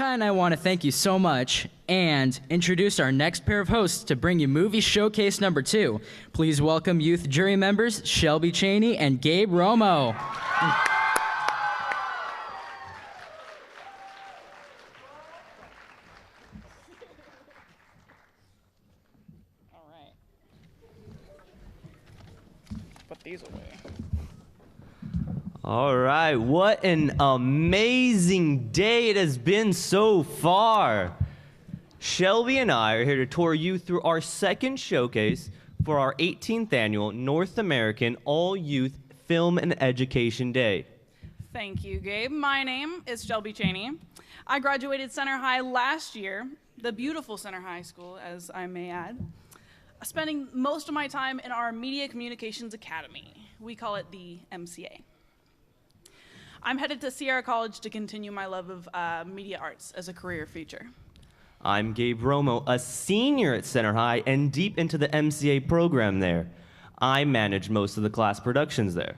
Kai and I want to thank you so much and introduce our next pair of hosts to bring you Movie Showcase number 2. Please welcome youth jury members Shelby Cheney and Gabe Romo. All right. Put these away. All right, what an amazing day it has been so far. Shelby and I are here to tour you through our second showcase for our 18th annual North American All-Youth Film and Education Day. Thank you, Gabe. My name is Shelby Cheney. I graduated Center High last year, the beautiful Center High School, as I may add, spending most of my time in our Media Communications Academy. We call it the MCA. I'm headed to Sierra College to continue my love of media arts as a career future. I'm Gabe Romo, a senior at Center High and deep into the MCA program there. I manage most of the class productions there.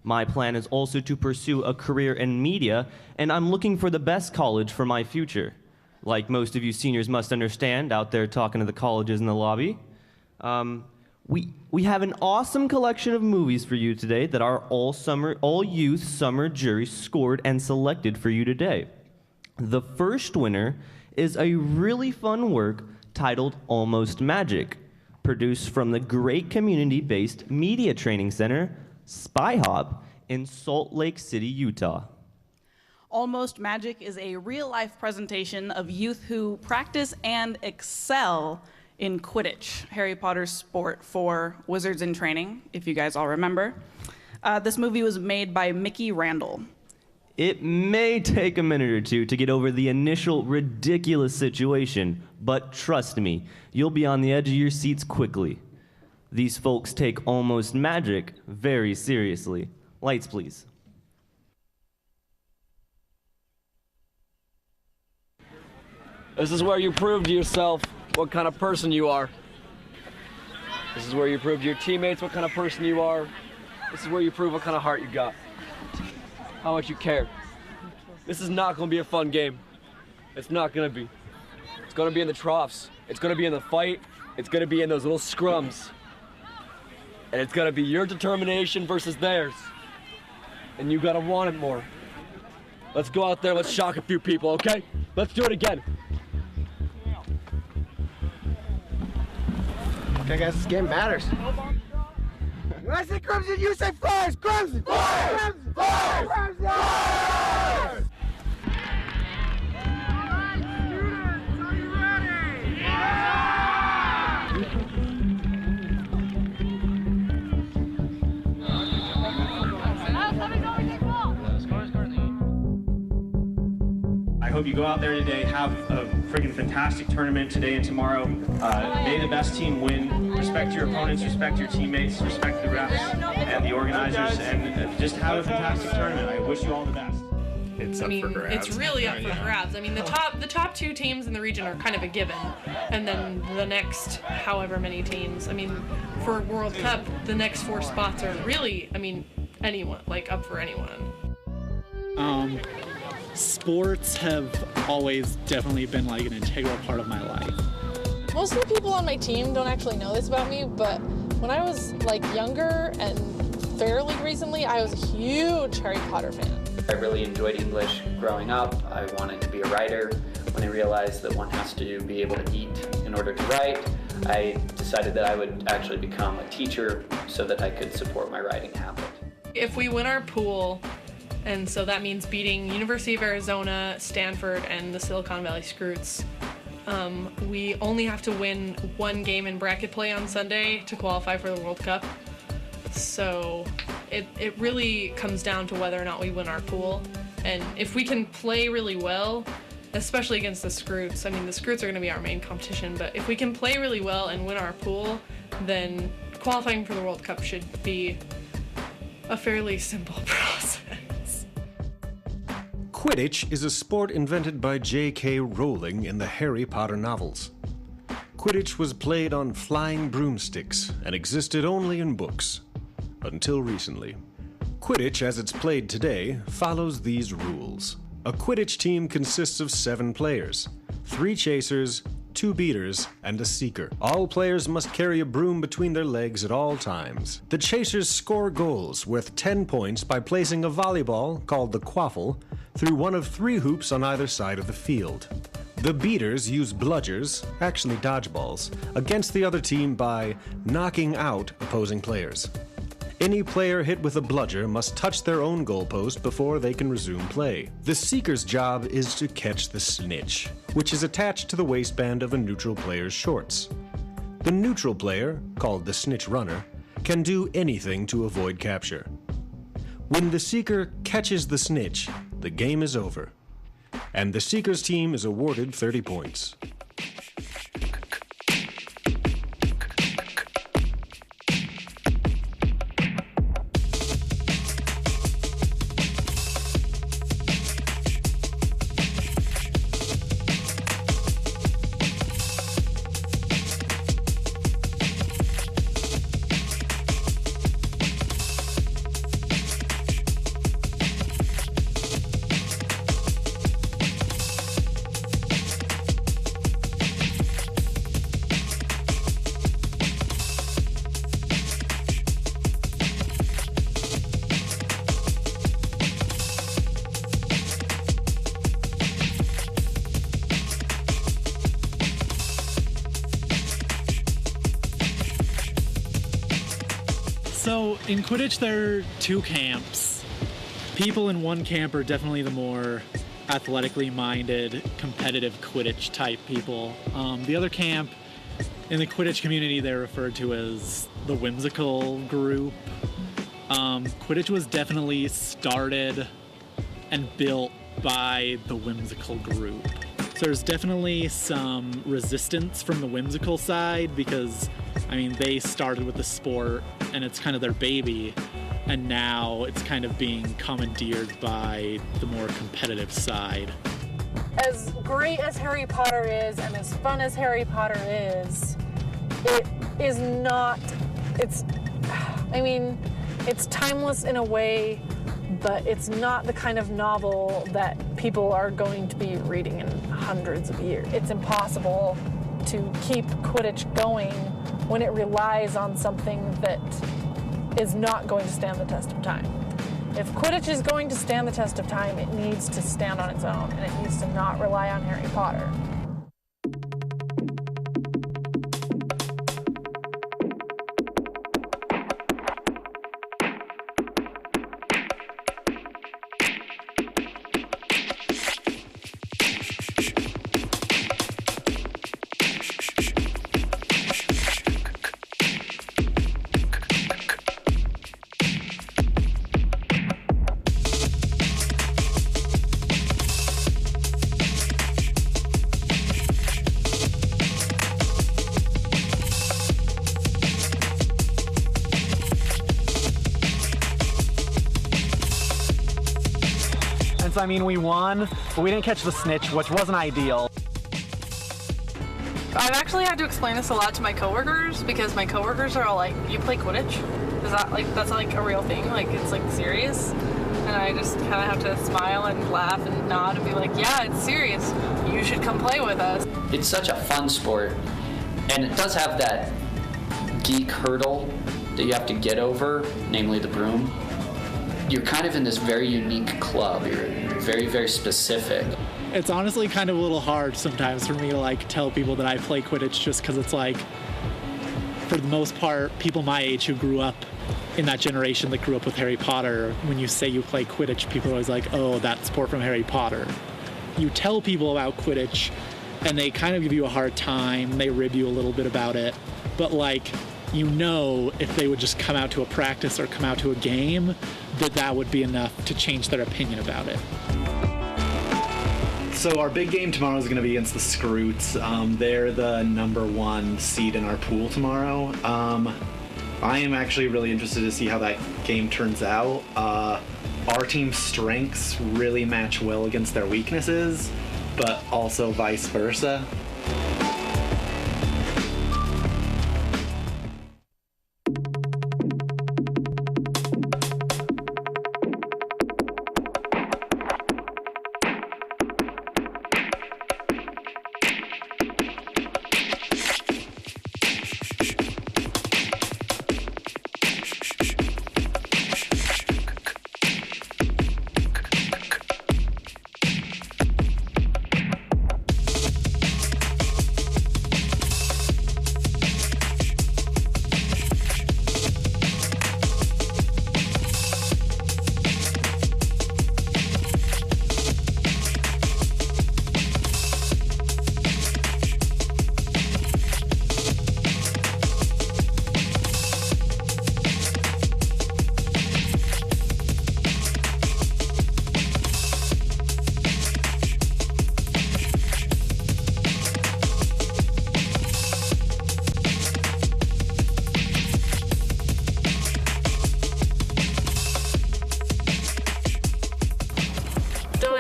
My plan is also to pursue a career in media, and I'm looking for the best college for my future. Like most of you seniors must understand out there talking to the colleges in the lobby. We have an awesome collection of movies for you today that our all-youth summer jury scored and selected for you today. The first winner is a really fun work titled Almost Magic, produced from the great community-based media training center, SpyHop, in Salt Lake City, Utah. Almost Magic is a real-life presentation of youth who practice and excel in Quidditch, Harry Potter's sport for wizards in training, if you guys all remember. This movie was made by Mickey Randall. It may take a minute or two to get over the initial ridiculous situation, but trust me, you'll be on the edge of your seats quickly. These folks take Almost Magic very seriously. Lights, please. This is where you prove to yourself what kind of person you are. This is where you prove to your teammates what kind of person you are. This is where you prove what kind of heart you got. How much you care. This is not gonna be a fun game. It's not gonna be. It's gonna be in the troughs. It's gonna be in the fight. It's gonna be in those little scrums. And it's gonna be your determination versus theirs. And you gotta want it more. Let's go out there, let's shock a few people, okay? Let's do it again. Okay, guys, this game matters. When I say Crimson, you say Flyers! Crimson! Flyers! Crimson! Flyers! Crimson! Flyers! Students, are you ready? I hope you go out there today, have a freaking fantastic tournament today and tomorrow. May the best team win. Respect your opponents, respect your teammates, respect the refs and the organizers, and just have a fantastic tournament. I wish you all the best. It's up for grabs. It's really up for grabs. I mean, the top two teams in the region are kind of a given, and then the next however many teams. I mean, for World Cup, the next 4 spots are really, I mean, anyone, like up for anyone. Sports have always definitely been like an integral part of my life. Most of the people on my team don't actually know this about me, but when I was like younger and fairly recently, I was a huge Harry Potter fan. I really enjoyed English growing up. I wanted to be a writer. When I realized that one has to be able to eat in order to write, I decided that I would actually become a teacher so that I could support my writing habit. If we win our pool, and so that means beating University of Arizona, Stanford, and the Silicon Valley Scroots. We only have to win 1 game in bracket play on Sunday to qualify for the World Cup. So it really comes down to whether or not we win our pool. And if we can play really well, especially against the Scroots, I mean, the Scroots are going to be our main competition, but if we can play really well and win our pool, then qualifying for the World Cup should be a fairly simple process. Quidditch is a sport invented by J.K. Rowling in the Harry Potter novels. Quidditch was played on flying broomsticks and existed only in books, until recently. Quidditch, as it's played today, follows these rules. A Quidditch team consists of 7 players, 3 chasers, 2 beaters, and a seeker. All players must carry a broom between their legs at all times. The chasers score goals worth 10 points by placing a volleyball, called the quaffle, through one of 3 hoops on either side of the field. The beaters use bludgers, actually dodgeballs, against the other team by knocking out opposing players. Any player hit with a bludger must touch their own goalpost before they can resume play. The seeker's job is to catch the snitch, which is attached to the waistband of a neutral player's shorts. The neutral player, called the snitch runner, can do anything to avoid capture. When the seeker catches the snitch, the game is over, and the seeker's team is awarded 30 points. So in Quidditch, there are 2 camps. People in one camp are definitely the more athletically minded, competitive Quidditch type people. The other camp, in the Quidditch community, they're referred to as the whimsical group. Quidditch was definitely started and built by the whimsical group. So there's definitely some resistance from the whimsical side because, I mean, they started with the sport and it's kind of their baby, and now it's kind of being commandeered by the more competitive side. As great as Harry Potter is and as fun as Harry Potter is, it is not, it's timeless in a way, but it's not the kind of novel that people are going to be reading in hundreds of years. It's impossible to keep Quidditch going when it relies on something that is not going to stand the test of time. If Quidditch is going to stand the test of time, it needs to stand on its own, and it needs to not rely on Harry Potter. I mean, we won, but we didn't catch the snitch, which wasn't ideal. I've actually had to explain this a lot to my coworkers because my coworkers are all like, "You play Quidditch? Is that like that's like a real thing? Like it's like serious?" And I just kind of have to smile and laugh and nod and be like, "Yeah, it's serious. You should come play with us." It's such a fun sport, and it does have that geek hurdle that you have to get over, namely the broom. You're kind of in this very unique club. You're very, very specific. It's honestly kind of a little hard sometimes for me to like tell people that I play Quidditch just because it's like, for the most part, people my age who grew up in that generation that grew up with Harry Potter, when you say you play Quidditch, people are always like, "Oh, that sport from Harry Potter." You tell people about Quidditch and they kind of give you a hard time, they rib you a little bit about it, but like, you know, if they would just come out to a practice or come out to a game, that would be enough to change their opinion about it. So our big game tomorrow is going to be against the Scroots. They're the #1 seed in our pool tomorrow. I am actually really interested to see how that game turns out. Our team's strengths really match well against their weaknesses, but also vice versa.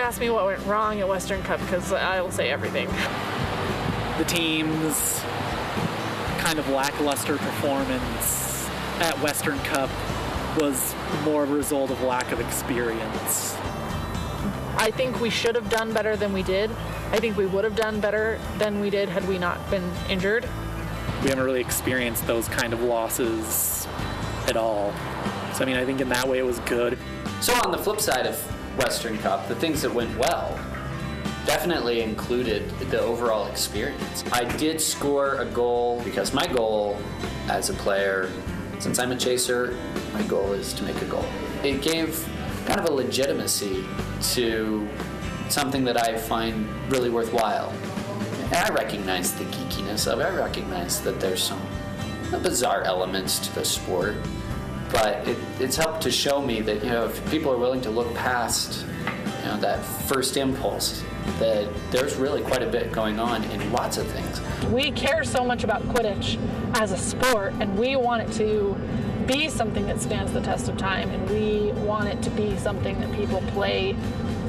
ask me what went wrong at Western Cup because I will say everything. The team's kind of lackluster performance at Western Cup was more of a result of lack of experience. I think we should have done better than we did. I think we would have done better than we did had we not been injured. We haven't really experienced those kind of losses at all. So, I mean, I think in that way it was good. So on the flip side of Western Cup, the things that went well definitely included the overall experience. I did score a goal because my goal as a player, since I'm a chaser, my goal is to make a goal. It gave kind of a legitimacy to something that I find really worthwhile. And I recognize the geekiness of it. I recognize that there's some bizarre elements to the sport, but it's helped to show me that, you know, if people are willing to look past, you know, that first impulse, that there's really quite a bit going on in lots of things. We care so much about Quidditch as a sport, and we want it to be something that stands the test of time, and we want it to be something that people play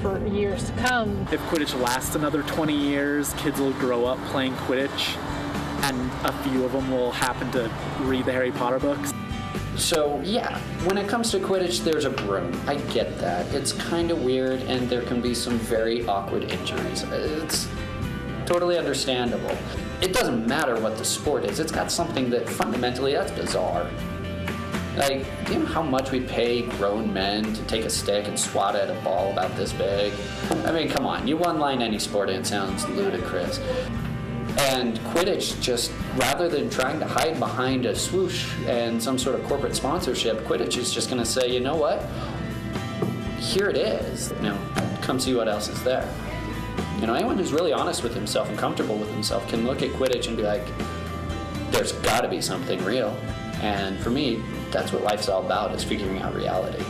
for years to come. If Quidditch lasts another 20 years, kids will grow up playing Quidditch, and a few of them will happen to read the Harry Potter books. So yeah, when it comes to Quidditch, there's a broom. I get that. It's kind of weird, and there can be some very awkward injuries. It's totally understandable. It doesn't matter what the sport is. It's got something that fundamentally that's bizarre. Like, do you know how much we pay grown men to take a stick and swat at a ball about this big? I mean, come on, you one-line any sport and it sounds ludicrous. And Quidditch, just rather than trying to hide behind a swoosh and some sort of corporate sponsorship, Quidditch is just going to say, you know what? Here it is. You know, come see what else is there. You know, anyone who's really honest with himself and comfortable with himself can look at Quidditch and be like, there's got to be something real. And for me, that's what life's all about, is figuring out reality.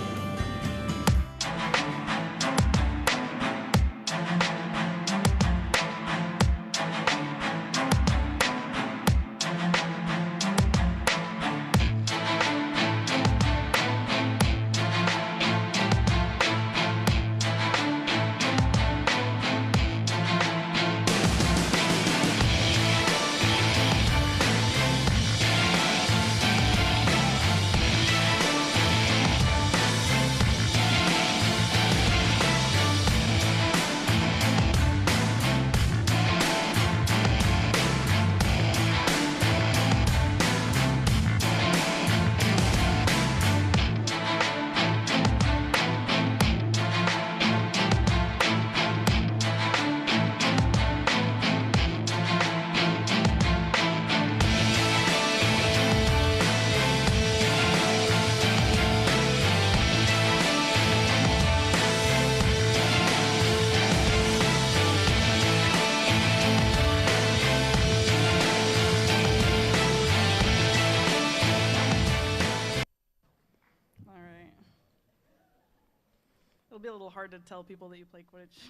It'll be a little hard to tell people that you play Quidditch.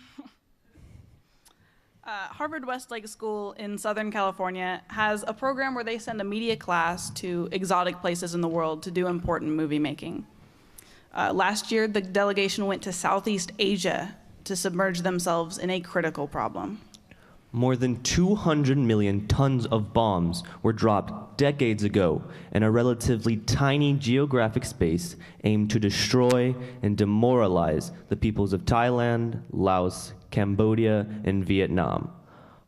Harvard Westlake School in Southern California has a program where they send a media class to exotic places in the world to do important movie making. Last year, the delegation went to Southeast Asia to submerge themselves in a critical problem. More than 200 million tons of bombs were dropped decades ago in a relatively tiny geographic space aimed to destroy and demoralize the peoples of Thailand, Laos, Cambodia, and Vietnam.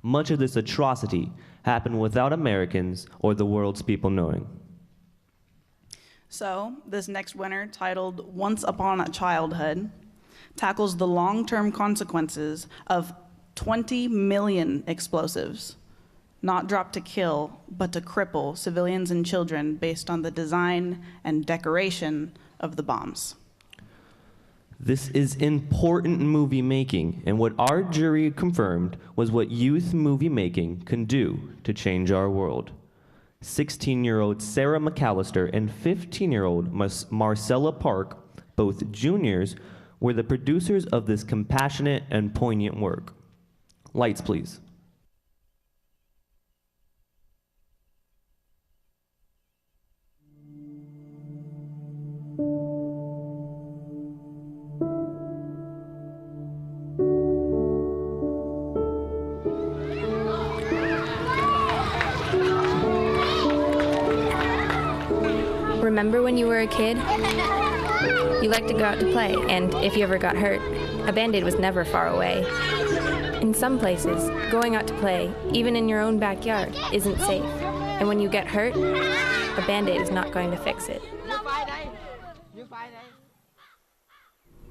Much of this atrocity happened without Americans or the world's people knowing. So, this next winter, titled Once Upon a Childhood, tackles the long-term consequences of 20 million explosives, not dropped to kill, but to cripple civilians and children based on the design and decoration of the bombs. This is important movie making, and what our jury confirmed was what youth movie making can do to change our world. 16-year-old Sarah McAllister and 15-year-old Marcella Park, both juniors, were the producers of this compassionate and poignant work. Lights, please. Remember when you were a kid? You liked to go out to play, and if you ever got hurt, a Band-Aid was never far away. In some places, going out to play, even in your own backyard, isn't safe. And when you get hurt, a Band-Aid is not going to fix it.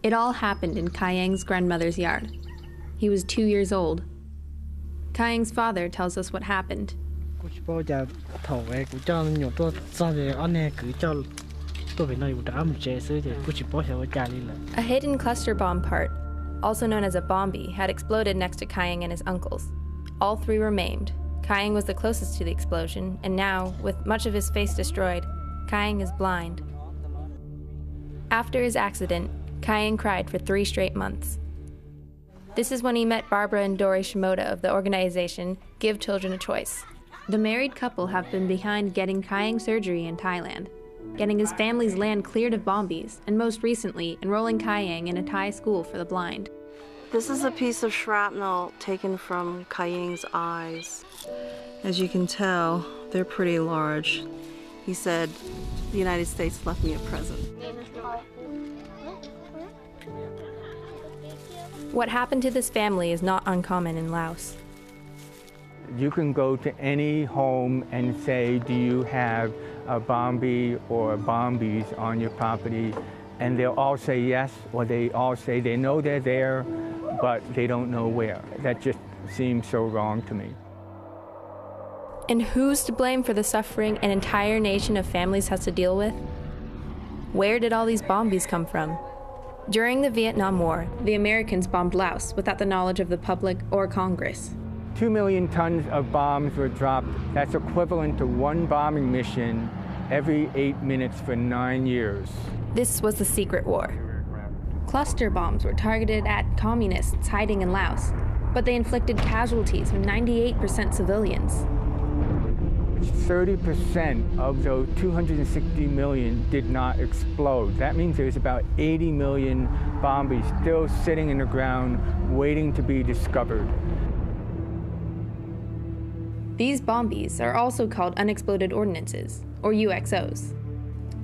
It all happened in Kayang's grandmother's yard. He was 2 years old. Kayang's father tells us what happened. A hidden cluster bomb part, also known as a bombie, had exploded next to Kayang and his uncles. All three were maimed. Kayang was the closest to the explosion, and now, with much of his face destroyed, Kayang is blind. After his accident, Kayang cried for 3 straight months. This is when he met Barbara and Dori Shimoda of the organization Give Children a Choice. The married couple have been behind getting Kayang surgery in Thailand, getting his family's land cleared of bombies, and most recently, enrolling Kayang in a Thai school for the blind. This is a piece of shrapnel taken from Kayang's eyes. As you can tell, they're pretty large. He said, the United States left me a present. What happened to this family is not uncommon in Laos. You can go to any home and say, do you have a bombie or bombies on your property? And they'll all say yes, or they all say they know they're there, but they don't know where. That just seems so wrong to me. And who's to blame for the suffering an entire nation of families has to deal with? Where did all these bombies come from? During the Vietnam War, the Americans bombed Laos without the knowledge of the public or Congress. 2 million tons of bombs were dropped. That's equivalent to 1 bombing mission every 8 minutes for 9 years. This was the secret war. Cluster bombs were targeted at communists hiding in Laos, but they inflicted casualties of 98% civilians. 30% of those 260 million did not explode. That means there's about 80 million bombies still sitting in the ground waiting to be discovered. These bombies are also called unexploded ordnances, or UXOs.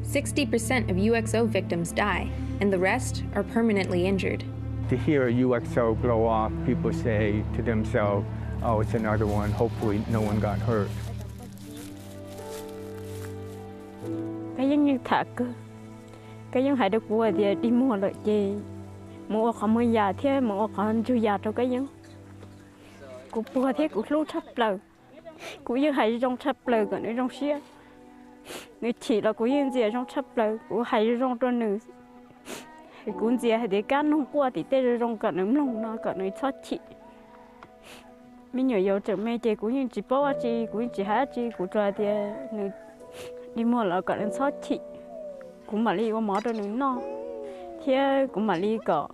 60% of UXO victims die, and the rest are permanently injured. To hear a UXO blow off, people say to themselves, oh, it's another one, hopefully no one got hurt. Cái giống như thả cơ, cái giống hay được qua thì đi mua lợi gì, mua có mua già thế, mua có ăn chui già đâu cái giống, cũng qua thế cũng lúc thấp lờ, cũng như hay trong thấp lờ còn ở trong xe, người chỉ là cũng như gì trong thấp lờ, cũng hay trong trong nữ, cũng gì hay để cán không qua thì tê trong còn nấm lông nó còn nơi thoát chị, mình nhớ yêu chồng mẹ chị cũng như chỉ bảo chị cũng chỉ hát chị cũng cho thì nữ đi mua là còn lên sót chị cũng mà đi có mỏ cho nữ no thế cũng mà đi có.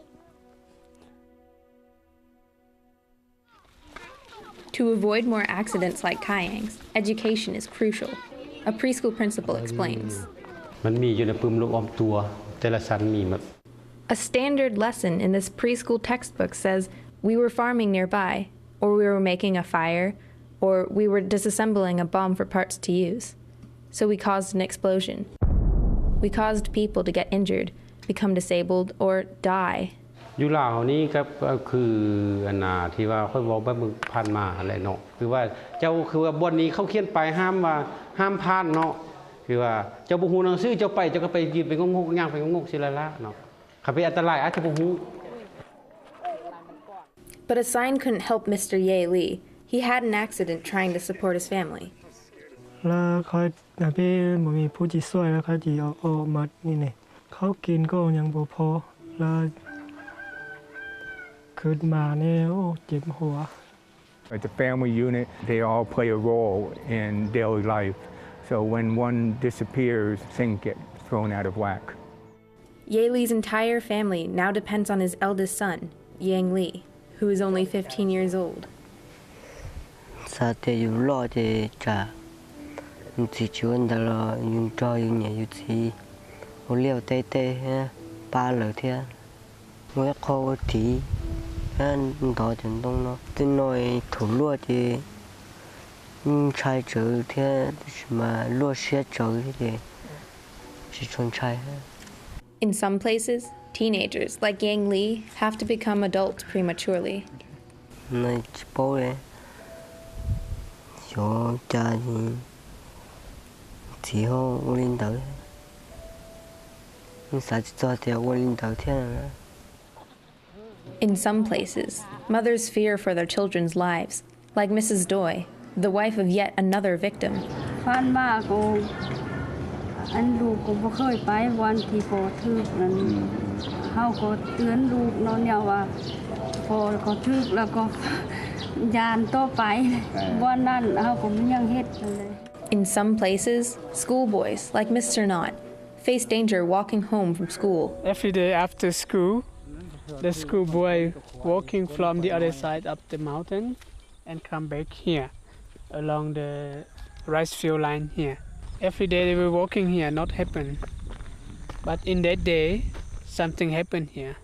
To avoid more accidents like Kayang's, education is crucial. A preschool principal explains. A standard lesson in this preschool textbook says we were farming nearby, or we were making a fire, or we were disassembling a bomb for parts to use. So we caused an explosion. We caused people to get injured, become disabled, or die. อยู่ลาวนี่ก็คืออันน่ะที่ว่าค่อยบอกแบบผ่านมาอะไรเนาะคือว่าเจ้าคือว่าบนนี้เขาเขียนไปห้ามว่าห้ามผ่านเนาะคือว่าเจ้าบ่ฮู้หนังสือเจ้าไปเจ้าก็ไปยืนไปงงๆย่างไปงงๆสิละเนาะถ้าเป็นอันตรายอาจจะบ่ฮู้ But a sign couldn't help Mr. Ye Lee. He had an accident trying to support his family. แล้วเขาเป็นบ่มีผู้ที่ช่วยแล้วเขาสิออกมานี่แหละเขากินก็ยังบ่พอแล้วขึ้นมาเนี่ยโอ้เจ็บหัว As a family unit, they all play a role in daily life. So when one disappears, things get thrown out of whack. Ye Lee's entire family now depends on his eldest son, Yang Lee, who is only 15 years old. Sa te yu lo te cha. Chỉ chịu đó là những trò những nhà như thế, ô liều tê tê ha, ba lời thế, mỗi câu thì, anh đó chân đông nó, tên nói thủ lúa thì, trai chữ thế mà lúa xe chữ thì, chỉ chọn trai hết. In some places, teenagers like Yang Lee have to become adults prematurely. Này bố đấy, cho cha thì chỉ ho lên tới, nhưng sao cho thì lên tới thế này. In some places, mothers fear for their children's lives, like Mrs. Doi, the wife of yet another victim. ฟันมาก็อันลูกก็บ่เคยไปวันที่พอทึกนั้นเฮาก็เตือนลูกเนาะเนี่ยว่าพอก็ทึกแล้วก็ยานต่อไปวันนั้นเฮาก็บ่ยังเฮ็ดเลย In some places, schoolboys, like Mr. Knott, face danger walking home from school. Every day after school, the schoolboy walking from the other side up the mountain and come back here along the rice field line here. Every day they were walking here, not happen. But in that day, something happened here.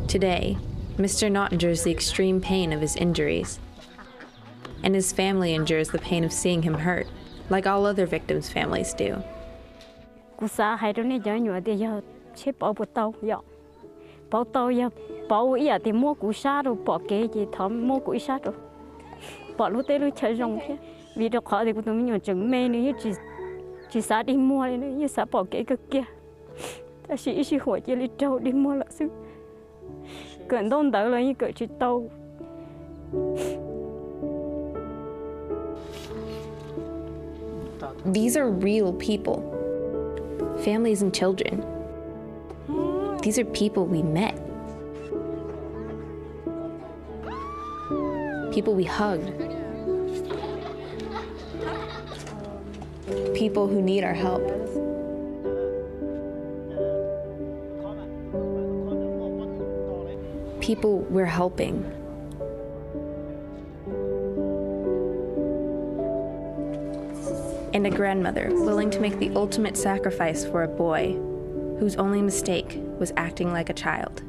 Today, Mr. Knott endures the extreme pain of his injuries, and his family endures the pain of seeing him hurt, like all other victims' families do. Cú sa hay đó này giờ nhựa thì giờ xếp bỏ bột tàu giờ bỏ tàu giờ bỏ ý thì mua cú sa rồi bỏ kế gì thấm mua cú sa rồi bỏ lúc tết lúc chơi rong thế vì đó khó thì tụi mình nhựa chừng mê nữa chỉ sa đi mua này nữa như sa bỏ kế cực kia ta chỉ hỏi chỉ đi trâu đi mua là xứ cần đông đỡ là như cỡ chỉ tàu. These are real people, families and children. These are people we met, people we hugged, people who need our help. People we're helping. And a grandmother willing to make the ultimate sacrifice for a boy whose only mistake was acting like a child.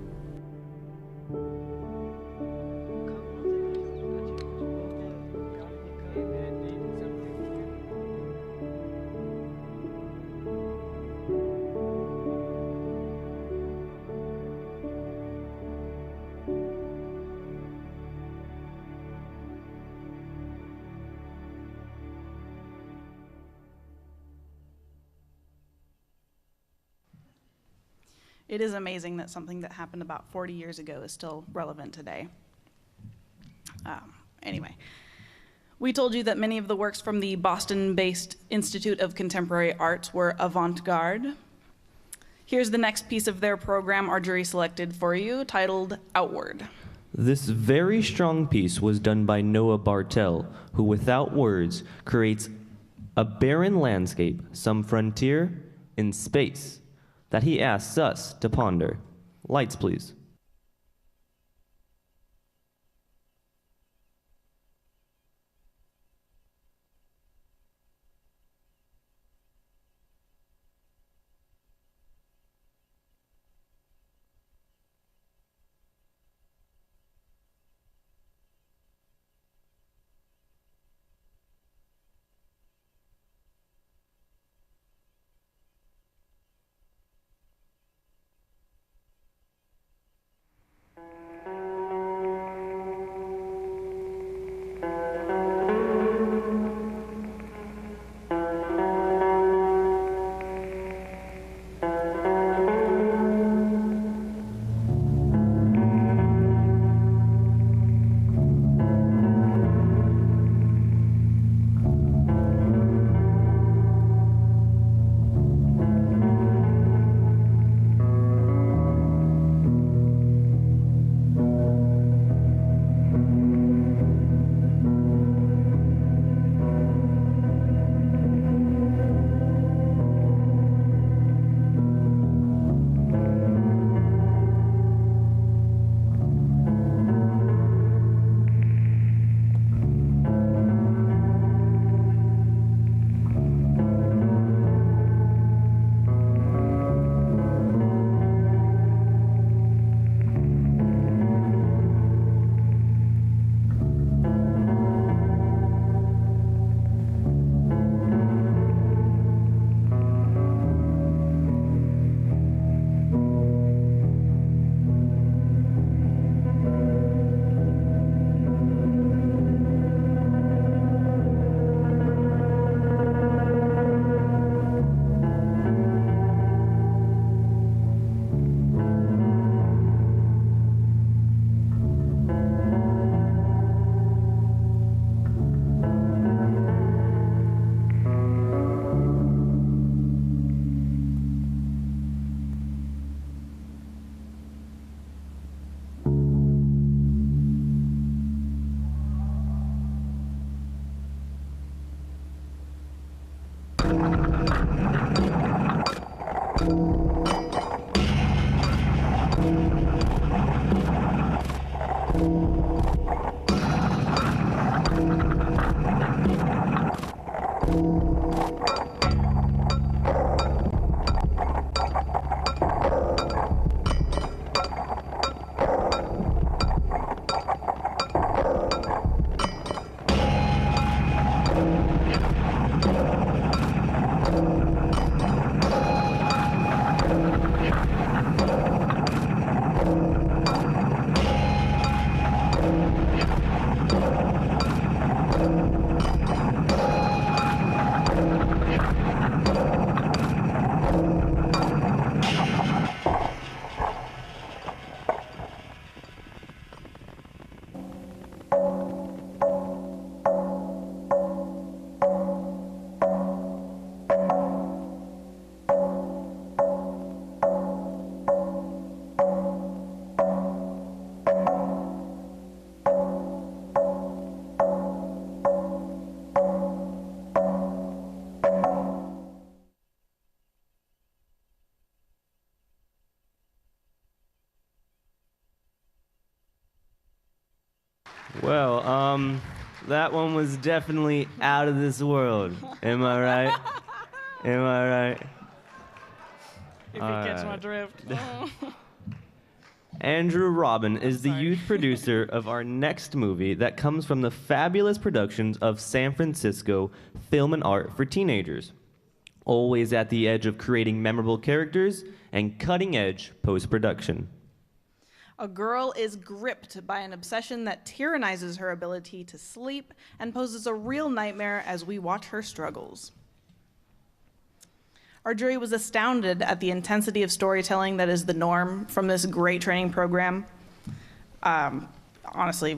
It is amazing that something that happened about 40 years ago is still relevant today. Anyway, we told you that many of the works from the Boston-based Institute of Contemporary Arts were avant-garde. Here's the next piece of their program our jury selected for you, titled Outward. This very strong piece was done by Noah Bartel, who without words creates a barren landscape, some frontier in space, that he asks us to ponder. Lights, please. Well, that one was definitely out of this world. Am I right? Am I right? If you catch my drift. Andrew Robin is the youth producer of our next movie that comes from the fabulous productions of San Francisco Film and Art for Teenagers. Always at the edge of creating memorable characters and cutting-edge post-production. A girl is gripped by an obsession that tyrannizes her ability to sleep and poses a real nightmare as we watch her struggles. Our jury was astounded at the intensity of storytelling that is the norm from this great training program. Honestly,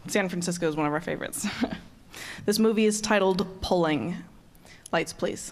San Francisco is one of our favorites. This movie is titled Pulling. Lights, please.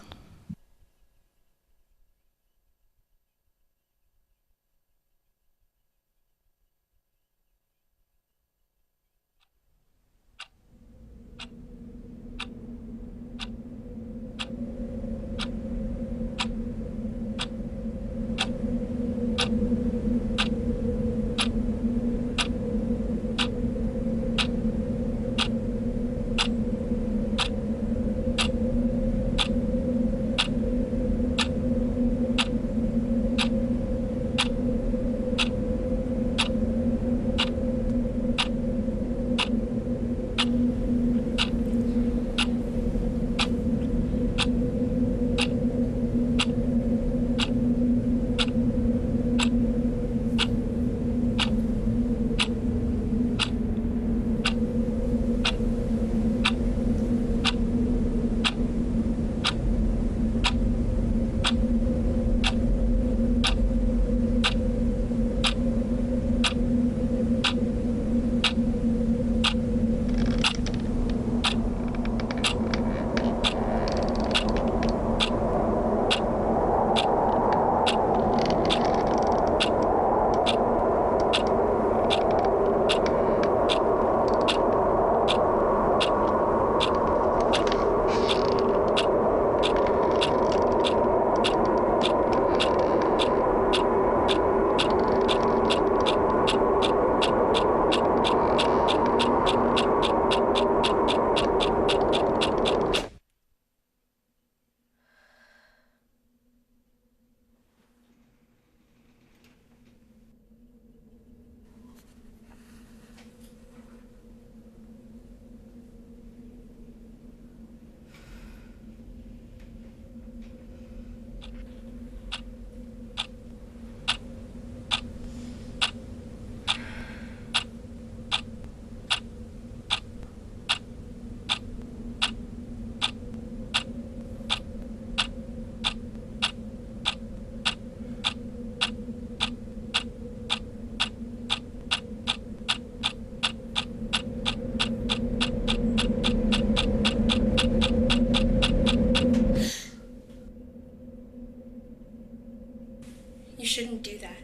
You shouldn't do that.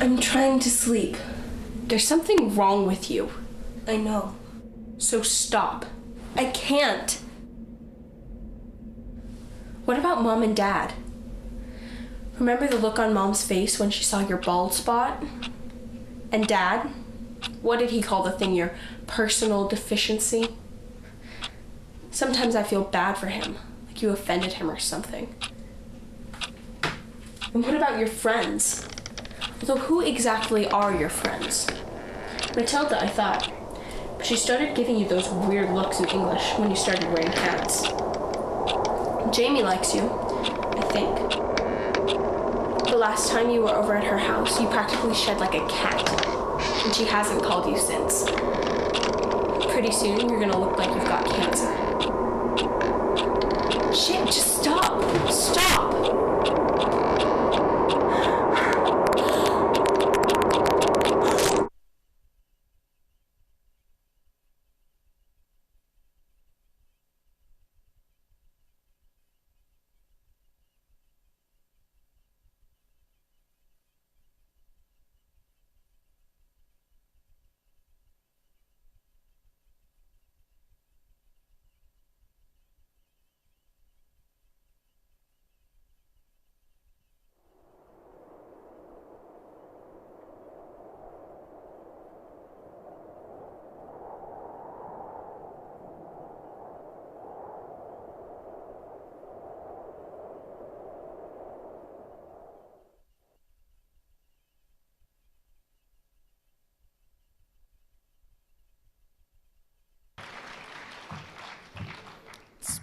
I'm trying to sleep. There's something wrong with you. I know. So stop. I can't. What about Mom and Dad? Remember the look on Mom's face when she saw your bald spot? And Dad? What did he call the thing, your personal deficiency? Sometimes I feel bad for him, like you offended him or something. And what about your friends? Although who exactly are your friends? Matilda, I thought. But she started giving you those weird looks in English when you started wearing hats. Jamie likes you, I think. The last time you were over at her house, you practically shed like a cat. And she hasn't called you since. Pretty soon, you're gonna look like you've got cancer. Shit, just stop! Stop!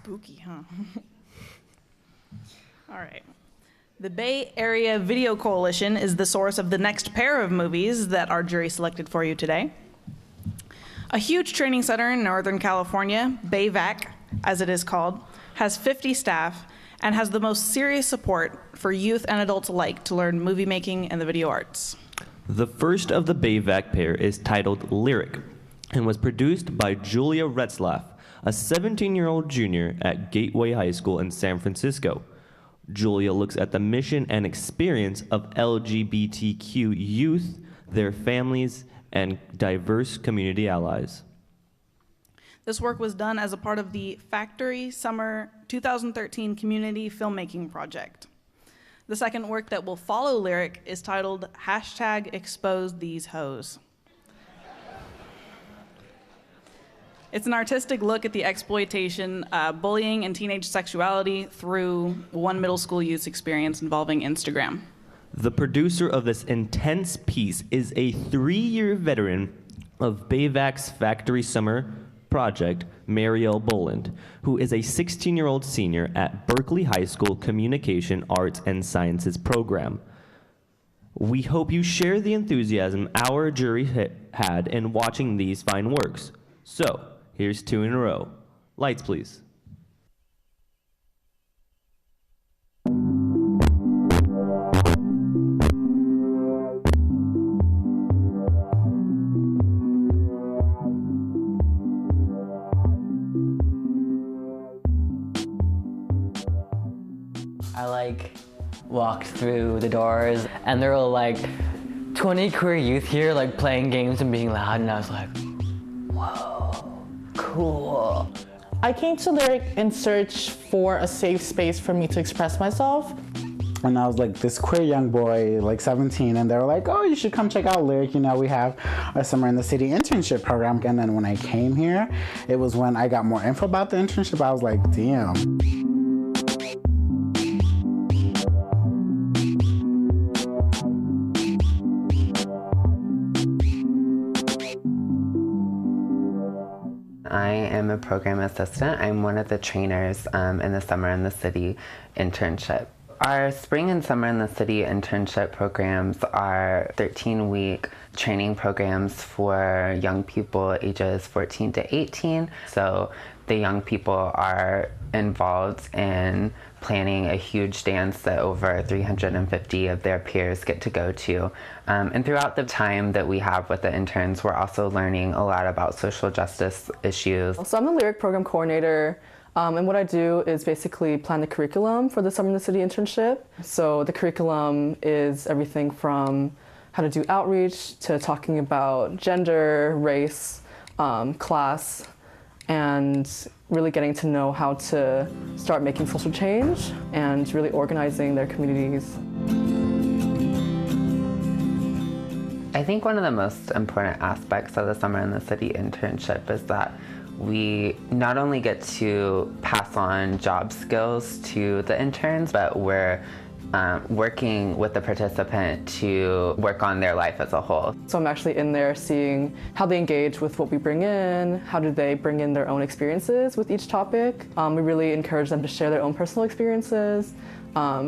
Spooky, huh? All right. The Bay Area Video Coalition is the source of the next pair of movies that our jury selected for you today. A huge training center in Northern California, BayVac, as it is called, has 50 staff and has the most serious support for youth and adults alike to learn movie making and the video arts. The first of the BayVac pair is titled Lyric and was produced by Julia Retzlaff, a 17-year-old junior at Gateway High School in San Francisco. Julia looks at the mission and experience of LGBTQ youth, their families, and diverse community allies. This work was done as a part of the Factory Summer 2013 Community Filmmaking Project. The second work that will follow Lyric is titled #ExposeTheseHoes. It's an artistic look at the exploitation, bullying, and teenage sexuality through one middle school youth's experience involving Instagram. The producer of this intense piece is a 3-year veteran of BayVac's Factory Summer project, Marielle Boland, who is a 16-year-old senior at Berkeley High School Communication, Arts, and Sciences program. We hope you share the enthusiasm our jury had in watching these fine works. So, here's 2 in a row. Lights, please. I walked through the doors and there were 20 queer youth here playing games and being loud, and I was like, whoa, cool. I came to Lyric in search for a safe space for me to express myself. And I was this queer young boy, 17, and they were like, oh, you should come check out Lyric. We have our Summer in the City internship program. And then when I came here, it was when I got more info about the internship, I was like, damn. I am a program assistant. I'm one of the trainers in the Summer in the City internship. Our Spring and Summer in the City internship programs are 13-week training programs for young people ages 14 to 18. So the young people are involved in planning a huge dance that over 350 of their peers get to go to. And throughout the time that we have with the interns, we're also learning a lot about social justice issues. So I'm the Lyric program coordinator, and what I do is basically plan the curriculum for the Summer in the City internship. So the curriculum is everything from how to do outreach to talking about gender, race, class, and really getting to know how to start making social change and really organizing their communities. I think one of the most important aspects of the Summer in the City internship is that we not only get to pass on job skills to the interns, but we're working with the participant to work on their life as a whole. So I'm actually in there seeing how they engage with what we bring in, how do they bring in their own experiences with each topic. We really encourage them to share their own personal experiences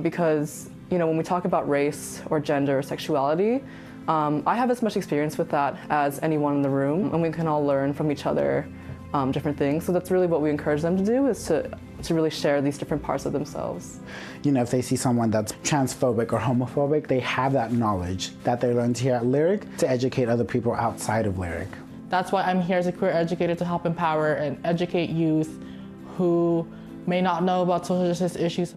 because, when we talk about race or gender or sexuality, I have as much experience with that as anyone in the room, and we can all learn from each other different things. So that's really what we encourage them to do, is to really share these different parts of themselves. If they see someone that's transphobic or homophobic, they have that knowledge that they learned here at Lyric to educate other people outside of Lyric. That's why I'm here as a queer educator, to help empower and educate youth who may not know about social justice issues.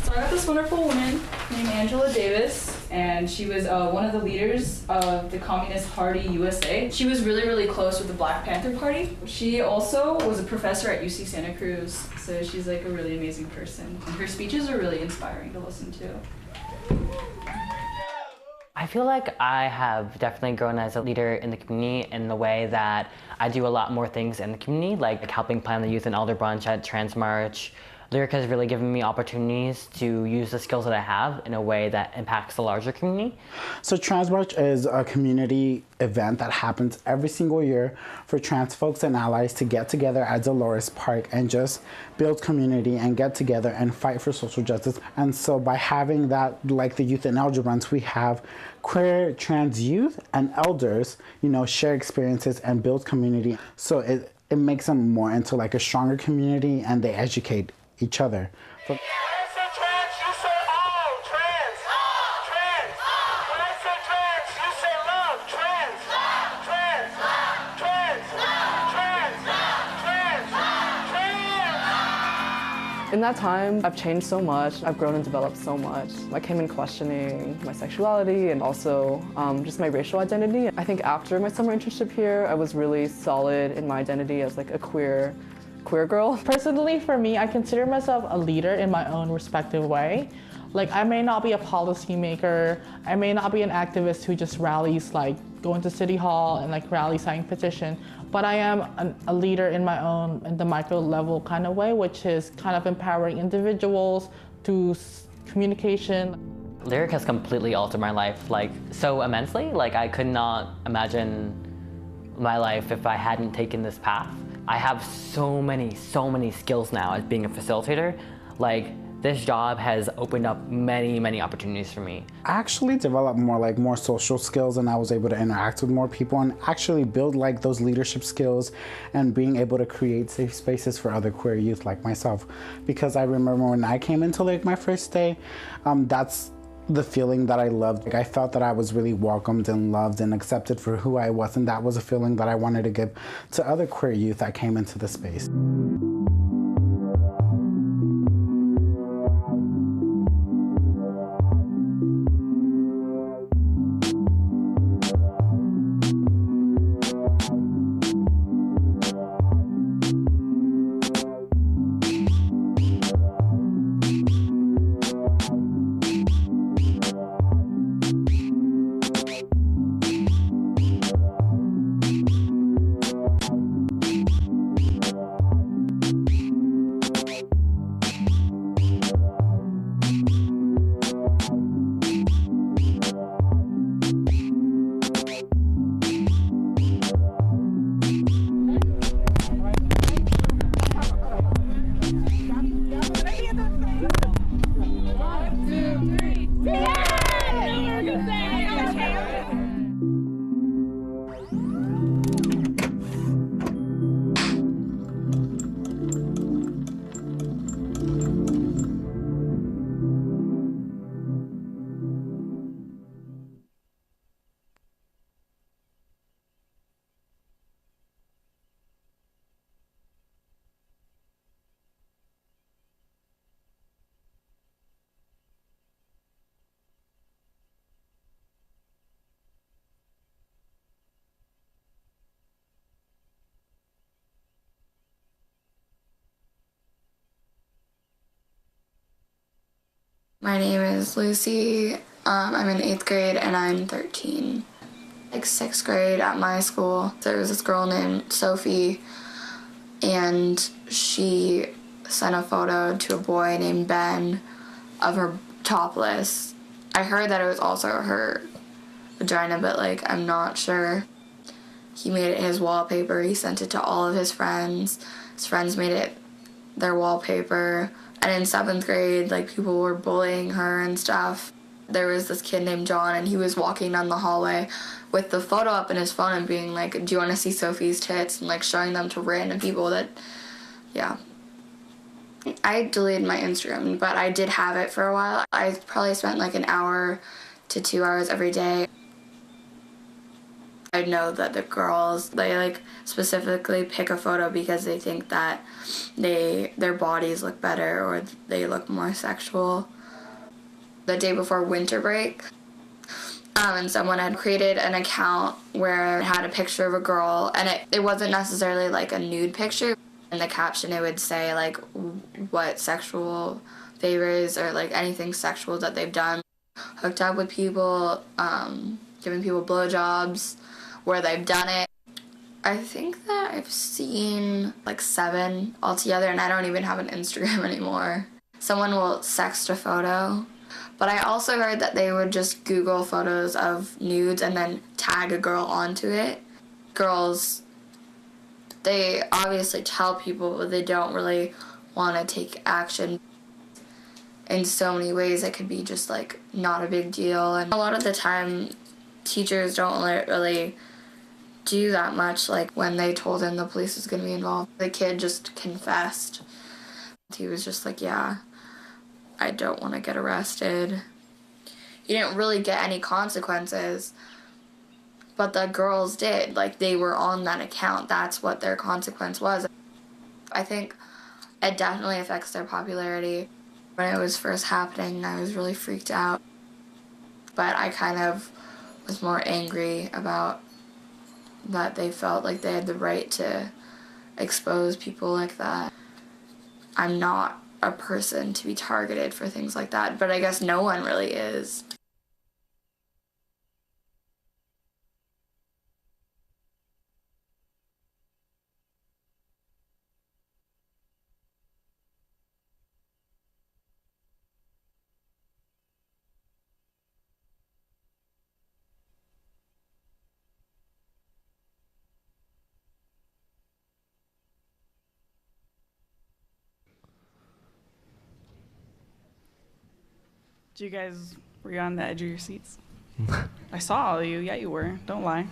So I met this wonderful woman named Angela Davis, and she was one of the leaders of the Communist Party USA. She was really, really close with the Black Panther Party. She also was a professor at UC Santa Cruz, so she's a really amazing person. And her speeches are really inspiring to listen to. I feel like I have definitely grown as a leader in the community in the way that I do a lot more things in the community, like helping plan the Youth and Elder Brunch at Transmarch, Lyric has really given me opportunities to use the skills that I have in a way that impacts the larger community. So Trans March is a community event that happens every single year for trans folks and allies to get together at Dolores Park and just build community and get together and fight for social justice. And so by having that, like the Youth and Elder Runs, we have queer trans youth and elders, share experiences and build community. So it makes them more into like a stronger community, and they educate each other. In that time, I've changed so much. I've grown and developed so much. I came in questioning my sexuality and also just my racial identity. I think after my summer internship here, I was really solid in my identity as like a queer girl. Personally, for me, I consider myself a leader in my own respective way. Like, I may not be a policymaker, I may not be an activist who just rallies, like going to City Hall and like rally signing petition, but I am a leader in my own, in the micro level kind of way, which is kind of empowering individuals through communication. Lyric has completely altered my life, like so immensely. Like, I could not imagine my life if I hadn't taken this path. I have so many skills now as being a facilitator. Like, this job has opened up many opportunities for me. I actually developed more social skills, and I was able to interact with more people and actually build like those leadership skills and being able to create safe spaces for other queer youth like myself. Because I remember when I came into like my first day, that's the feeling that I loved. Like, I felt that I was really welcomed and loved and accepted for who I was, and that was a feeling that I wanted to give to other queer youth that came into the space. My name is Lucy. I'm in 8th grade and I'm 13. Like 6th grade at my school, there was this girl named Sophie, and she sent a photo to a boy named Ben of her topless. I heard that it was also her vagina, but like I'm not sure. He made it his wallpaper. He sent it to all of his friends. His friends made it their wallpaper. And in 7th grade, like, people were bullying her and stuff. There was this kid named John, and he was walking down the hallway with the photo up in his phone and being like, do you want to see Sophie's tits? And like showing them to random people that, yeah. I deleted my Instagram, but I did have it for a while. I probably spent like an hour to 2 hours every day. I know that the girls, they like specifically pick a photo because they think that their bodies look better or they look more sexual. The day before winter break, and someone had created an account where it had a picture of a girl, and it wasn't necessarily like a nude picture. In the caption it would say like what sexual favors or like anything sexual that they've done. Hooked up with people, giving people blowjobs, where they've done it. I think that I've seen like 7 altogether, and I don't even have an Instagram anymore. Someone will sext a photo, but I also heard that they would just Google photos of nudes and then tag a girl onto it. Girls, they obviously tell people, but they don't really want to take action. In so many ways, it could be just like not a big deal, and a lot of the time, teachers don't really do that much. Like when they told him the police was going to be involved, the kid just confessed. He was just like, yeah, I don't want to get arrested. He didn't really get any consequences, but the girls did. Like, they were on that account. That's what their consequence was. I think it definitely affects their popularity. When it was first happening, I was really freaked out, but I kind of was more angry about that they felt like they had the right to expose people like that. I'm not a person to be targeted for things like that, but I guess no one really is. You guys, were you on the edge of your seats? I saw you. Yeah, you were. Don't lie.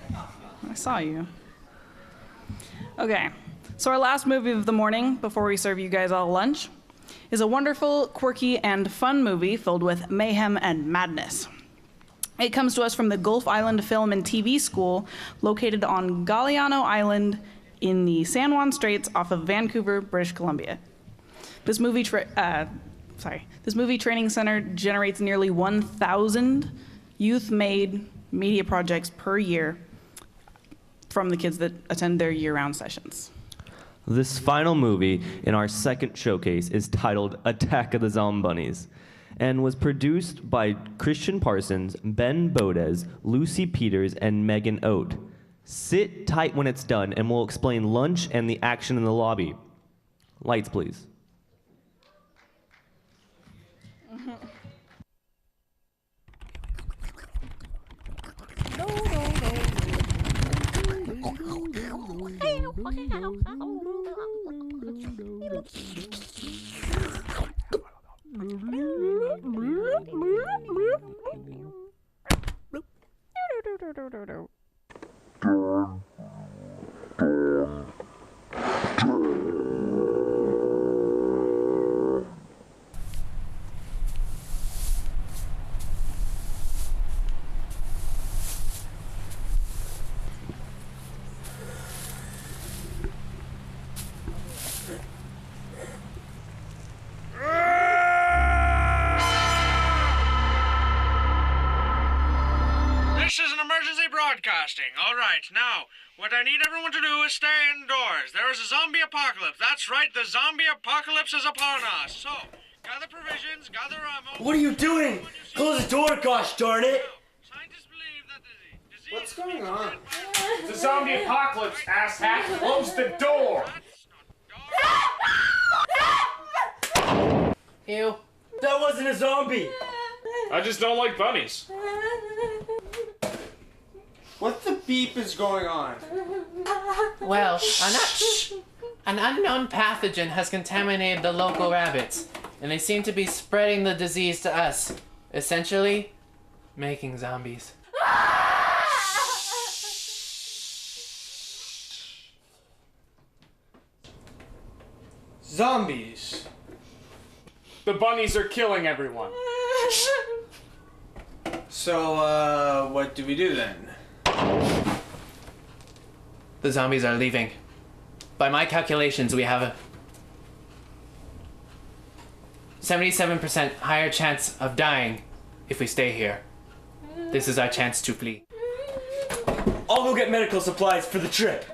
I saw you. Okay, so our last movie of the morning, before we serve you guys all lunch, is a wonderful, quirky, and fun movie filled with mayhem and madness. It comes to us from the Gulf Island Film and TV School, located on Galiano Island in the San Juan Straits off of Vancouver, British Columbia. This movie training center generates nearly 1,000 youth-made media projects per year from the kids that attend their year-round sessions. This final movie in our second showcase is titled Attack of the Zombunnies and was produced by Christian Parsons, Ben Bodez, Lucy Peters, and Megan Oat. Sit tight when it's done, and we'll explain lunch and the action in the lobby. Lights, please. Broadcasting. All right, now, what I need everyone to do is stay indoors. There is a zombie apocalypse. That's right, the zombie apocalypse is upon us. So, gather provisions, gather ammo. What are you doing? Close the door, gosh darn it! Scientists believe that the disease... What's going on? It's a zombie apocalypse, asshat. Close the door! Ew. That wasn't a zombie! I just don't like bunnies. What the beep is going on? Well, an unknown pathogen has contaminated the local rabbits, and they seem to be spreading the disease to us, essentially making zombies. Zombies. The bunnies are killing everyone. So, what do we do then? The zombies are leaving. By my calculations, we have a 77% higher chance of dying if we stay here. This is our chance to flee. I'll go get medical supplies for the trip.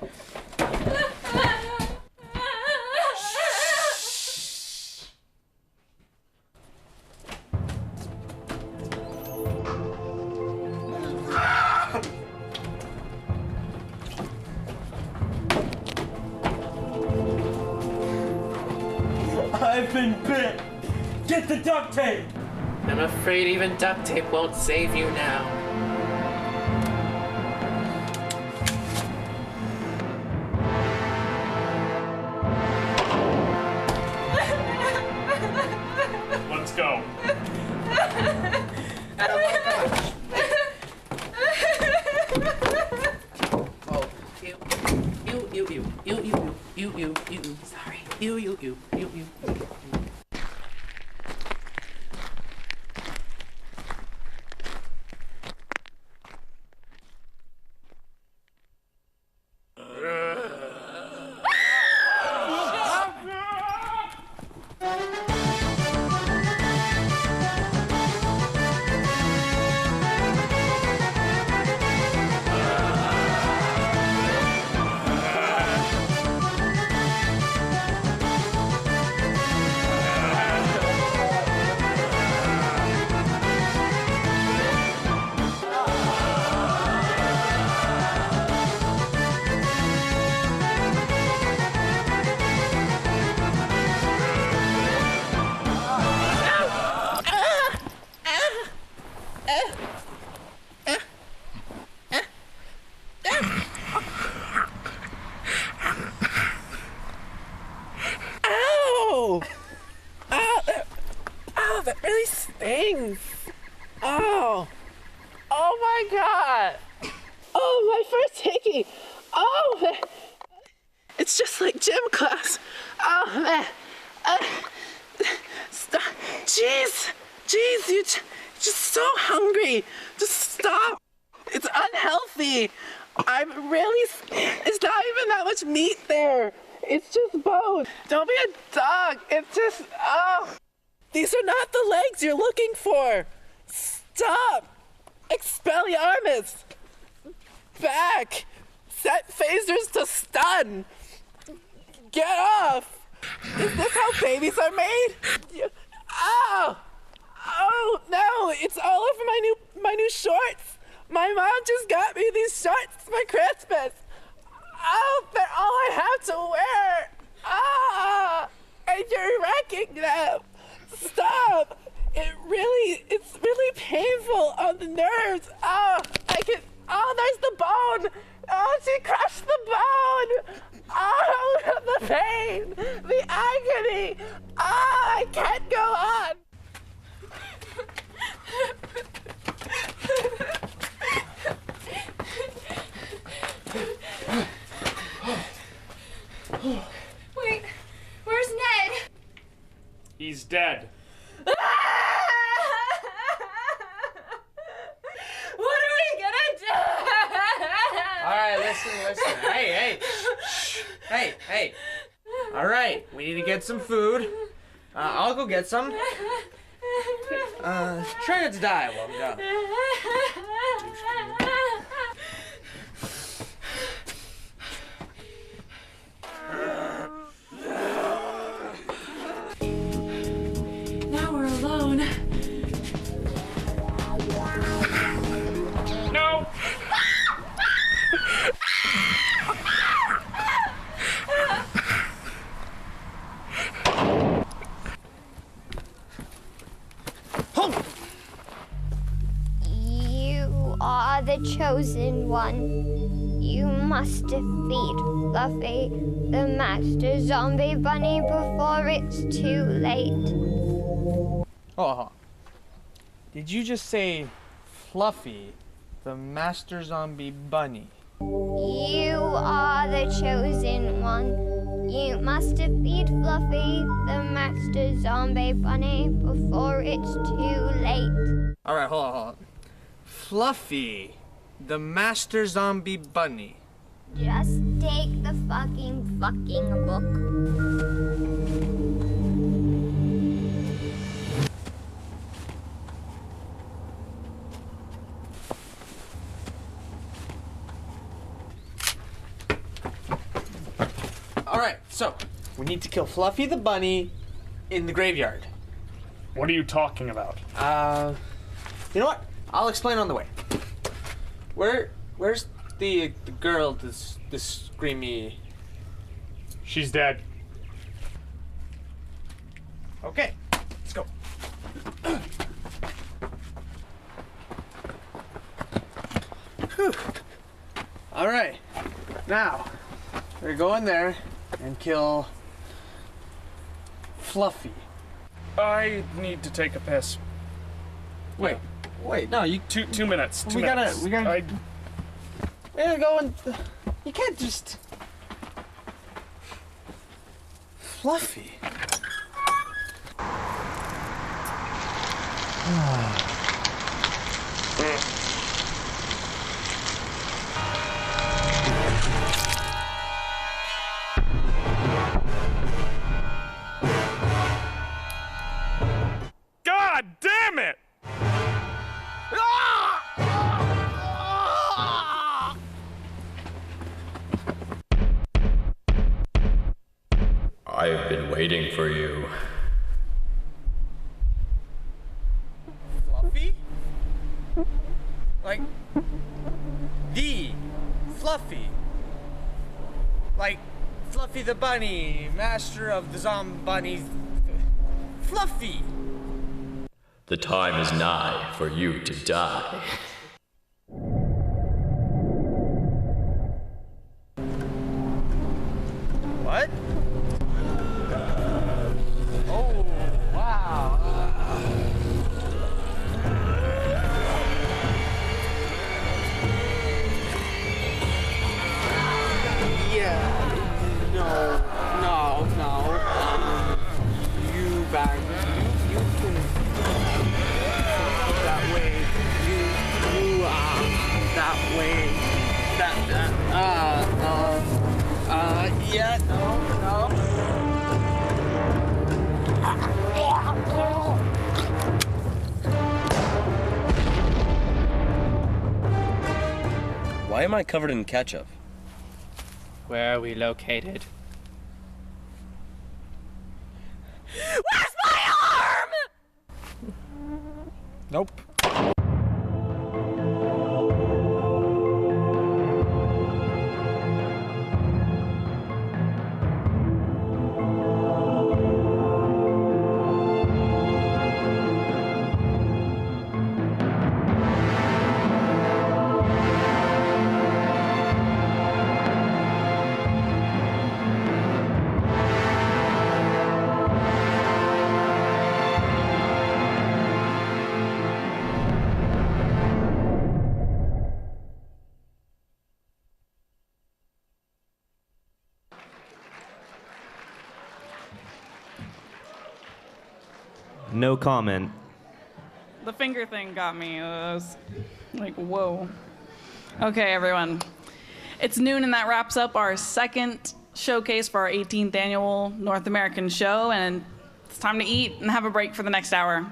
I've been bit! Get the duct tape! I'm afraid even duct tape won't save you now. Let's go. Sorry. You. That really stings. Oh my God. Oh, my first hickey. Oh, it's just like gym class. Oh, man. Stop. Jeez, you're just so hungry. Just stop. It's unhealthy. It's not even that much meat there. It's just bone. Don't be a dog. It's just, these are not the legs you're looking for. Stop. Expelliarmus. Back. Set phasers to stun. Get off. Is this how babies are made? Oh no, it's all over my new shorts. My mom just got me these shorts for Christmas. Oh, they're all I have to wear. And you're wrecking them. Stop. It's really painful on the nerves. There's the bone. Oh, she crushed the bone. Oh, the pain, the agony. I can't go on. Wait, where's Ned? He's dead. What are we gonna do? Alright, listen. Hey. Alright, we need to get some food. I'll go get some. Try not to die while I'm gone. Now we're alone. No! You are the chosen one. You must defeat Fluffy, the master zombie bunny, before it's too late. Oh, did you just say Fluffy, the master zombie bunny? You are the chosen one. You must defeat Fluffy, the master zombie bunny, before it's too late. Alright, hold on. Fluffy, the master zombie bunny. Just take the fucking book. Alright, so we need to kill Fluffy the bunny in the graveyard. What are you talking about? You know what? I'll explain on the way. Where's the girl, this screamy... She's dead. Okay, let's go. Whew. All right, now we're going there and kill Fluffy. I need to take a piss. Wait, no, you. 2 minutes. We gotta. We're gonna go and. You can't just. Fluffy. God damn it! I've been waiting for you. Fluffy? Like. The Fluffy. Like Fluffy the Bunny, master of the Zombunnies. Fluffy! The time is nigh for you to die. What? Oh, wow. Yeah. No. You back. You can that way. You that way. Yeah, no. Why am I covered in ketchup? Where are we located? Where's my arm? Nope. No comment. The finger thing got me. I was like, whoa. Okay, everyone. It's noon, and that wraps up our second showcase for our 18th annual North American show, and it's time to eat and have a break for the next hour.